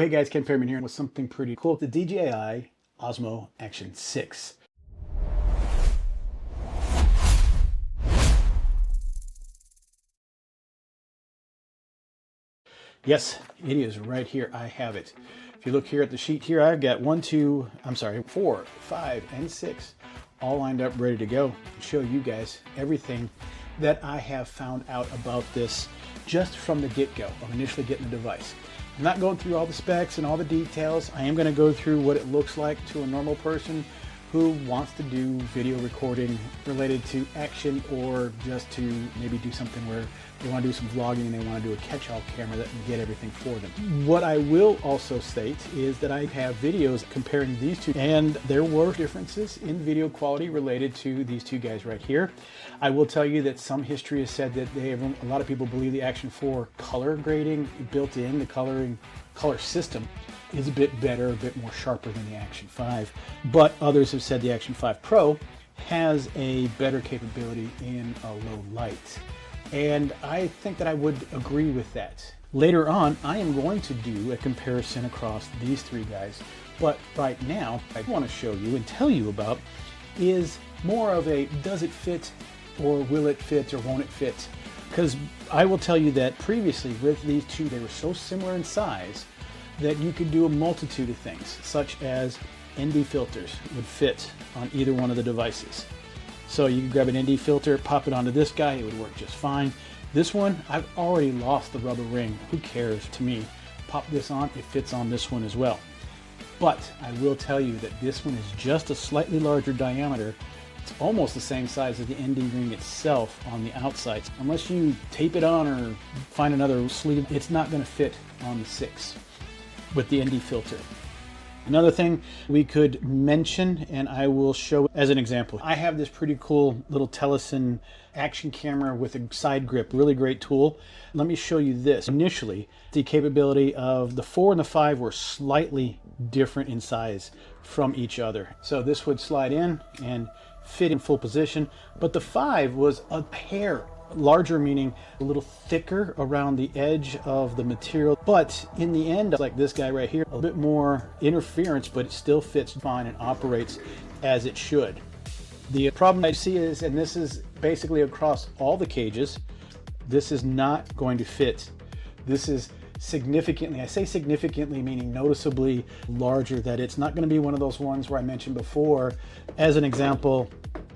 Hey guys, Ken Fairman here with something pretty cool. The DJI Osmo Action 6. Yes, it is right here. I have it. If you look here at the sheet here, I've got 4, 5, and 6 all lined up, ready to go and show you guys everything that I have found out about this just from the get-go of initially getting the device. I'm not going through all the specs and all the details. I am going to go through what it looks like to a normal person who wants to do video recording related to action, or just to maybe do something where they want to do some vlogging and they want to do a catch-all camera that can get everything for them. What I will also state is that I have videos comparing these two, and there were differences in video quality related to these two guys right here. I will tell you that some history has said that a lot of people believe the Action 4 color grading built in, the color system is a bit better, a bit more sharper than the Action 5, but others have said the Action 5 Pro has a better capability in a low light. And I think that I would agree with that. Later on, I am going to do a comparison across these three guys, but right now, I want to show you and tell you about is more of a does it fit, or will it fit, or won't it fit? Because I will tell you that previously with these two, they were so similar in size that you could do a multitude of things, such as ND filters would fit on either one of the devices. So you could grab an ND filter, pop it onto this guy, it would work just fine. This one, I've already lost the rubber ring. Who cares to me? Pop this on, it fits on this one as well. But I will tell you that this one is just a slightly larger diameter. It's almost the same size as the ND ring itself on the outside. Unless you tape it on or find another sleeve, it's not going to fit on the 6 with the ND filter. Another thing we could mention, and I will show as an example, I have this pretty cool little Telesin action camera with a side grip, really great tool. Let me show you this. Initially, the capability of the 4 and the 5 were slightly different in size from each other. So this would slide in and fit in full position, but the 5 was a hair larger, meaning a little thicker around the edge of the material, but in the end, like this guy right here, a bit more interference, but it still fits fine and operates as it should. The problem I see is, and this is basically across all the cages, this is not going to fit. This is significantly, I say significantly meaning noticeably larger, that it's not going to be one of those ones where I mentioned before, as an example,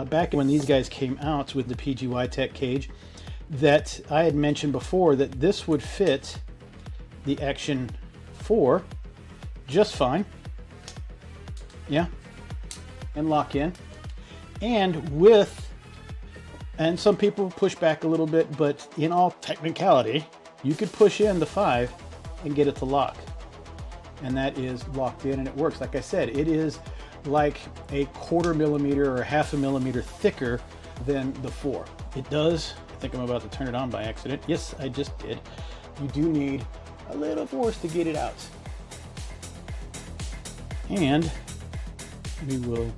back when these guys came out with the PGY Tech cage, that I had mentioned before that this would fit the Action 4 just fine, yeah, and lock in, and some people push back a little bit, but in all technicality, you could push in the 5 and get it to lock, and that is locked in and it works. Like I said, it is like a 1/4 millimeter or 1/2 millimeter thicker than the 4. It does, I think I'm about to turn it on by accident. Yes, I just did. You do need a little force to get it out. And we will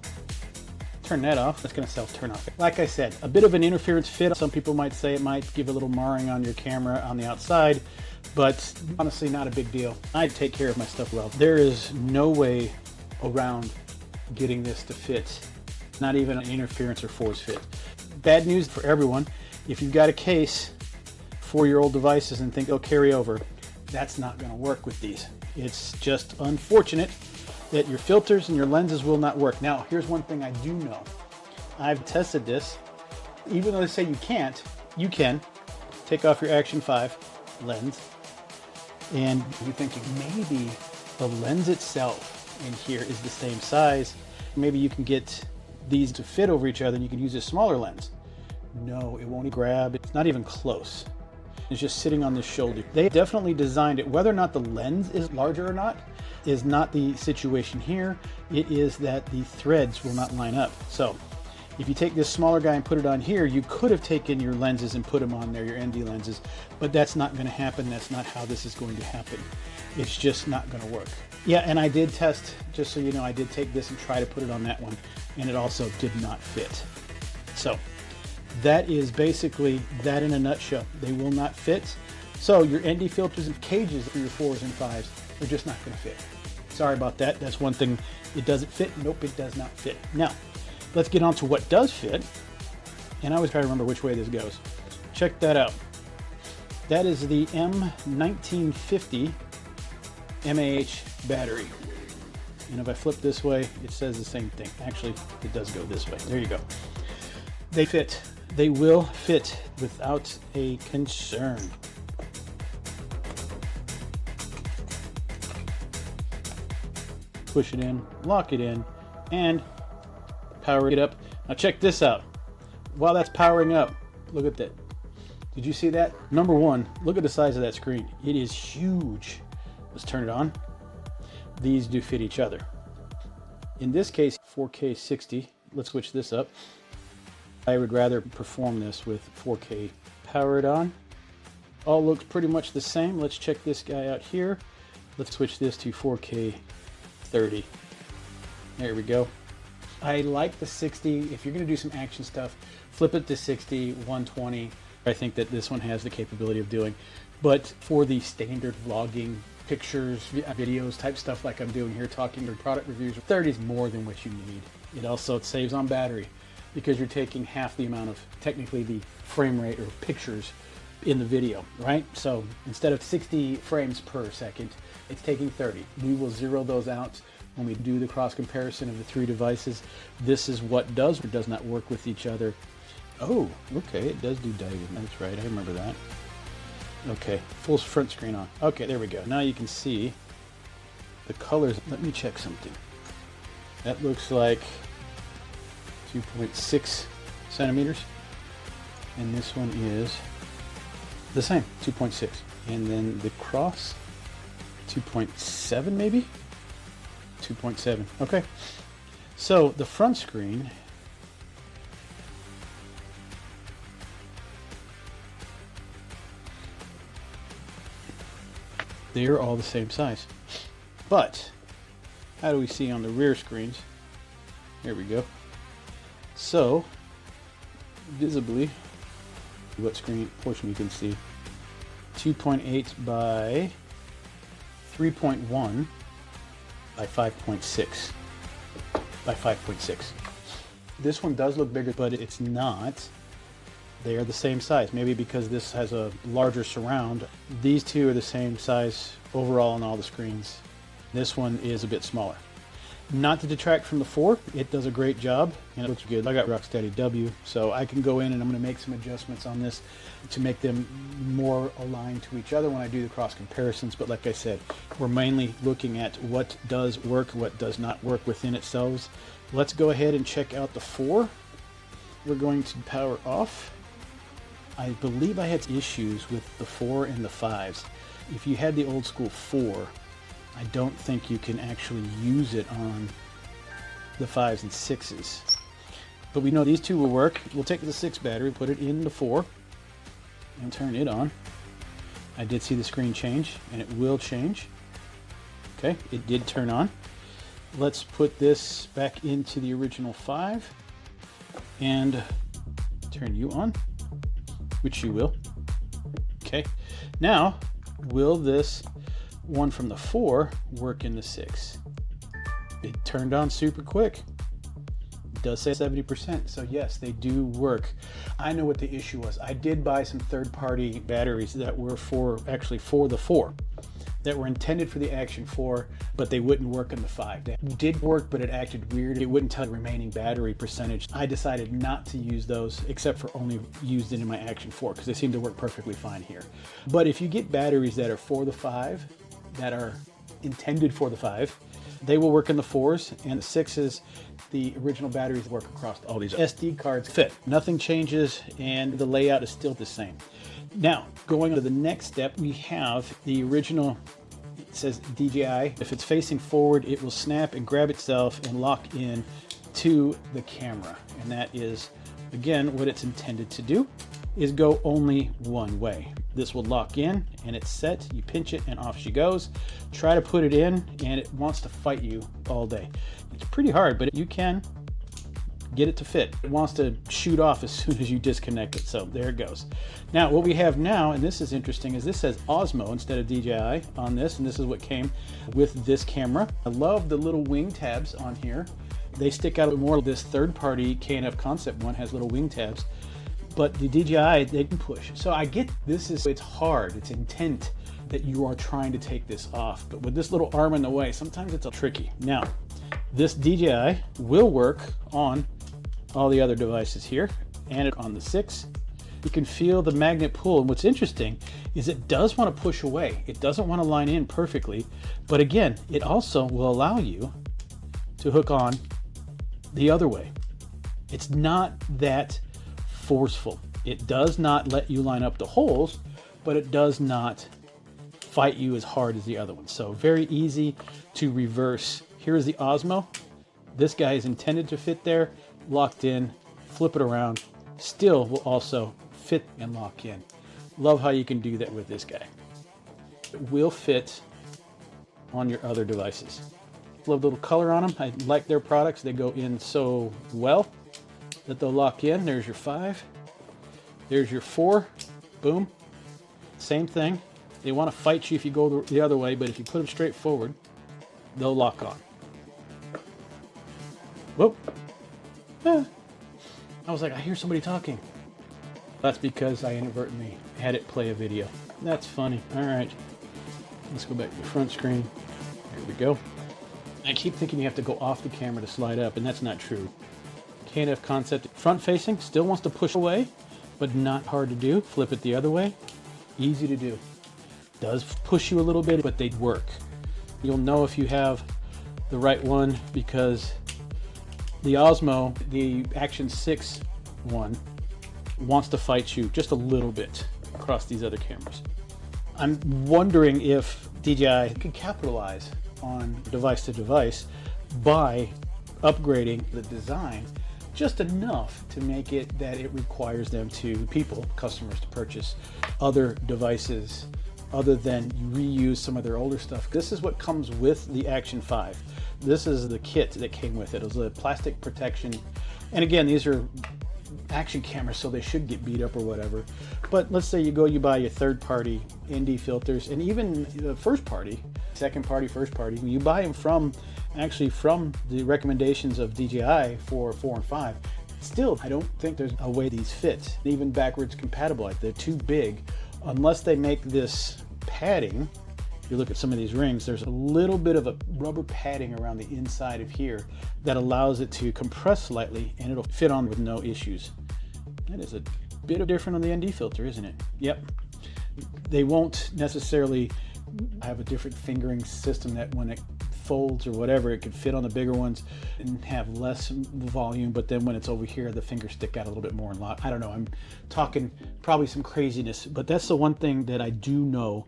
turn that off. That's going to self-turn off. Like I said, a bit of an interference fit. Some people might say it might give a little marring on your camera on the outside, but honestly, not a big deal. I take care of my stuff well. There is no way around getting this to fit, not even an interference or force fit. Bad news for everyone, if you've got a case for your old devices and think, oh, carry over, that's not going to work with these. It's just unfortunate that your filters and your lenses will not work. Now, here's one thing I do know. I've tested this. Even though they say you can't, you can take off your Action 5 lens, and you're thinking maybe the lens itself in here is the same size. Maybe you can get these to fit over each other and you can use a smaller lens. No, it won't grab. It's not even close. It's just sitting on this shoulder. They definitely designed it. Whether or not the lens is larger or not is not the situation here. It is that the threads will not line up. So if you take this smaller guy and put it on here, you could have taken your lenses and put them on there, your ND lenses, but that's not going to happen. That's not how this is going to happen. It's just not going to work. Yeah, and I did test, just so you know, I did take this and try to put it on that one, and it also did not fit. So that is basically that in a nutshell. They will not fit. So your ND filters and cages for your 4s and 5s they're just not going to fit. Sorry about that. That's one thing. It doesn't fit. Nope, it does not fit. Now, let's get on to what does fit. And I always try to remember which way this goes. Check that out. That is the M1950 mAh battery. And if I flip this way, it says the same thing. Actually, it does go this way. There you go. They fit. They will fit without a concern. Push it in, lock it in, and power it up. Now check this out. While that's powering up, look at that. Did you see that? Number one, look at the size of that screen. It is huge. Let's turn it on. These do fit each other. In this case, 4K 60. Let's switch this up. I would rather perform this with 4K. Power it on. All looks pretty much the same. Let's check this guy out here. Let's switch this to 4K 30. There we go. I like the 60. If you're going to do some action stuff, flip it to 60, 120. I think that this one has the capability of doing. But for the standard vlogging, pictures, videos type stuff like I'm doing here, talking or product reviews, 30 is more than what you need. It also saves on battery because you're taking half the amount of technically the frame rate or pictures in the video, right? So instead of 60 frames per second, it's taking 30. We will zero those out when we do the cross comparison of the three devices. This is what does or does not work with each other. Oh, okay, it does do diving. That's right, I remember that. Okay, full front screen on. Okay, there we go. Now you can see the colors. Let me check something. That looks like 2.6 centimeters. And this one is the same, 2.6. And then the cross, 2.7 maybe? 2.7, okay. So the front screen, they're all the same size. But how do we see on the rear screens? There we go. So visibly, what screen portion you can see, 2.8 by 3.1 by 5.6 by 5.6. This one does look bigger, but it's not. They are the same size, maybe because this has a larger surround. These two are the same size overall on all the screens. This one is a bit smaller. Not to detract from the 4, it does a great job and it looks good. I got Rocksteady W, so I can go in and I'm going to make some adjustments on this to make them more aligned to each other when I do the cross comparisons. But like I said, we're mainly looking at what does work, what does not work within itself. Let's go ahead and check out the 4. We're going to power off. I believe I had issues with the 4 and the 5s. If you had the old school 4, I don't think you can actually use it on the 5s and 6s. But we know these two will work. We'll take the 6 battery, put it in the 4, and turn it on. I did see the screen change, and it will change. Okay, it did turn on. Let's put this back into the original 5 and turn you on, which you will. Okay, now will this one from the 4 work in the 6? It turned on super quick. It does say 70%, so yes, they do work. I know what the issue was. I did buy some third-party batteries that were actually for the 4, that were intended for the Action 4, but they wouldn't work in the 5. They did work, but it acted weird. It wouldn't tell the remaining battery percentage. I decided not to use those, except for only used it in my Action 4, because they seem to work perfectly fine here. But if you get batteries that are for the 5, that are intended for the 5, they will work in the 4s, and the 6s, the original batteries work across all these. SD cards fit. Nothing changes, and the layout is still the same. Now, going on to the next step, we have the original, it says DJI. If it's facing forward, it will snap and grab itself and lock in to the camera. And that is, again, what it's intended to do, is go only one way. This will lock in and it's set. You pinch it and off she goes. Try to put it in and it wants to fight you all day. It's pretty hard, but you can get it to fit. It wants to shoot off as soon as you disconnect it. So there it goes. Now what we have now, and this is interesting, is this says Osmo instead of DJI on this, and this is what came with this camera. I love the little wing tabs on here. They stick out a bit more. This third-party K&F Concept one has little wing tabs, but the DJI, they can push. So I get this is, it's hard, it's intent that you are trying to take this off, but with this little arm in the way, sometimes it's a tricky. Now, this DJI will work on all the other devices here and on the 6. You can feel the magnet pull, and what's interesting is it does want to push away. It doesn't want to line in perfectly, but again, it also will allow you to hook on the other way. It's not that forceful. It does not let you line up the holes, but it does not fight you as hard as the other one. So very easy to reverse. Here is the Osmo. This guy is intended to fit there, locked in, flip it around, still will also fit and lock in. Love how you can do that with this guy. It will fit on your other devices. Love the little color on them. I like their products. They go in so well that they'll lock in. There's your 5. There's your 4. Boom. Same thing. They want to fight you if you go the other way, but if you put them straight forward, they'll lock on. Whoop. Ah. I was like, I hear somebody talking. That's because I inadvertently had it play a video. That's funny. All right. Let's go back to the front screen. There we go. I keep thinking you have to go off the camera to slide up, and that's not true. K&F Concept front facing, still wants to push away, but not hard to do. Flip it the other way. Easy to do. Does push you a little bit, but they work. You'll know if you have the right one because the Osmo, the Action 6 one, wants to fight you just a little bit across these other cameras. I'm wondering if DJI could capitalize on device to device by upgrading the design just enough to make it that it requires them to, customers, to purchase other devices other than reuse some of their older stuff. This is what comes with the Action 5. This is the kit that came with it. It was a plastic protection. And again, these are action cameras, so they should get beat up or whatever. But let's say you buy your third-party ND filters, and even the first-party, second-party, first-party, you buy them from the recommendations of DJI for 4 and 5. Still, I don't think there's a way these fit, even backwards compatible. Like, they're too big. Unless they make this padding, if you look at some of these rings, there's a little bit of a rubber padding around the inside of here that allows it to compress slightly, and it'll fit on with no issues. That is a bit different on the ND filter, isn't it? Yep. They won't necessarily have a different fingering system that when it folds or whatever, it could fit on the bigger ones and have less volume, but then when it's over here, the fingers stick out a little bit more and lock. I don't know, I'm talking probably some craziness, but that's the one thing that I do know.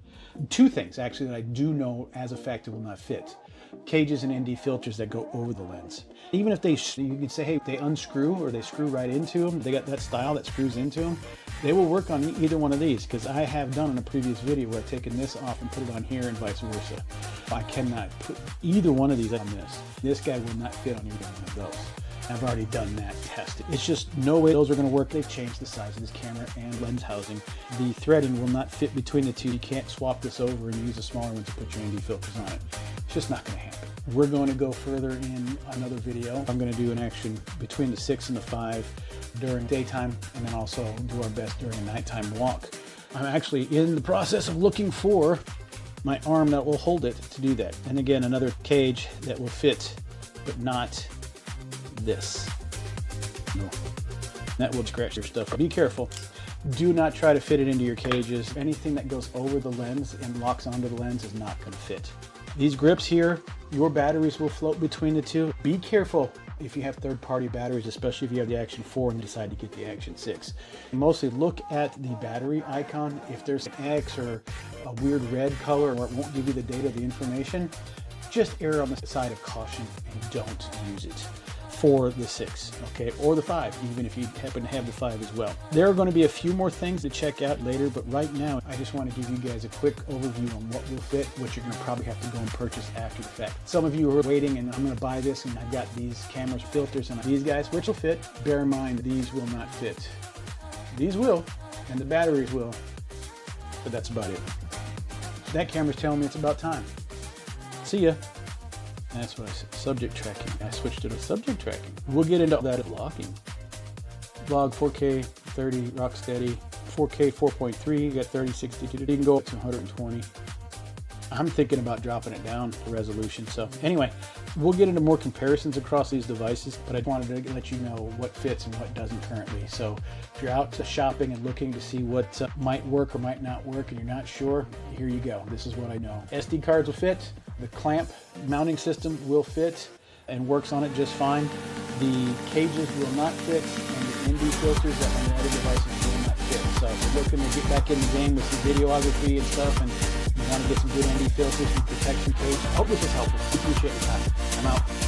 2 things actually that I do know as a fact it will not fit. Cages and ND filters that go over the lens. Even if you could say, hey, they unscrew or they screw right into them, they got that style that screws into them, they will work on either one of these, because I have done in a previous video where I've taken this off and put it on here and vice versa. I cannot put either one of these on this. This guy will not fit on either one of those. I've already done that test. It's just no way those are going to work. They've changed the size of this camera and lens housing. The threading will not fit between the two. You can't swap this over and use a smaller one to put your ND filters on it. It's just not going to happen. We're going to go further in another video. I'm going to do an action between the 6 and the 5 during daytime, and then also do our best during a nighttime walk. I'm actually in the process of looking for my arm that will hold it to do that. And again, another cage that will fit, but not this. No. That will scratch your stuff. Be careful. Do not try to fit it into your cages. Anything that goes over the lens and locks onto the lens is not going to fit. These grips here, your batteries will float between the two. Be careful if you have third-party batteries, especially if you have the Action 4 and decide to get the Action 6. Mostly look at the battery icon. If there's an X or a weird red color, or it won't give you the data, the information, just err on the side of caution and don't use it. for the 6, okay, or the 5, even if you happen to have the 5 as well. There are going to be a few more things to check out later, but right now I just want to give you guys a quick overview on what will fit, what you're going to probably have to go and purchase after the fact. Some of you are waiting and I'm going to buy this and I've got these cameras, filters, and these guys, which will fit. Bear in mind, these will not fit. These will, and the batteries will, but that's about it. That camera's telling me it's about time. See ya. That's what I said. Subject tracking. I switched it to subject tracking. We'll get into that at locking. Vlog 4K 30 rock steady. 4K 4.3. You got 30, 60. You can go up to 120. I'm thinking about dropping it down for resolution. So anyway, we'll get into more comparisons across these devices, but I wanted to let you know what fits and what doesn't currently. So if you're out shopping and looking to see what might work or might not work and you're not sure, here you go. This is what I know. SD cards will fit. The clamp mounting system will fit and works on it just fine. The cages will not fit, and the ND filters that on the other devices will not fit. So if you're looking to get back in the game with some videography and stuff, and you want to get some good ND filters and protection cage, I hope this was helpful. Appreciate your time. I'm out.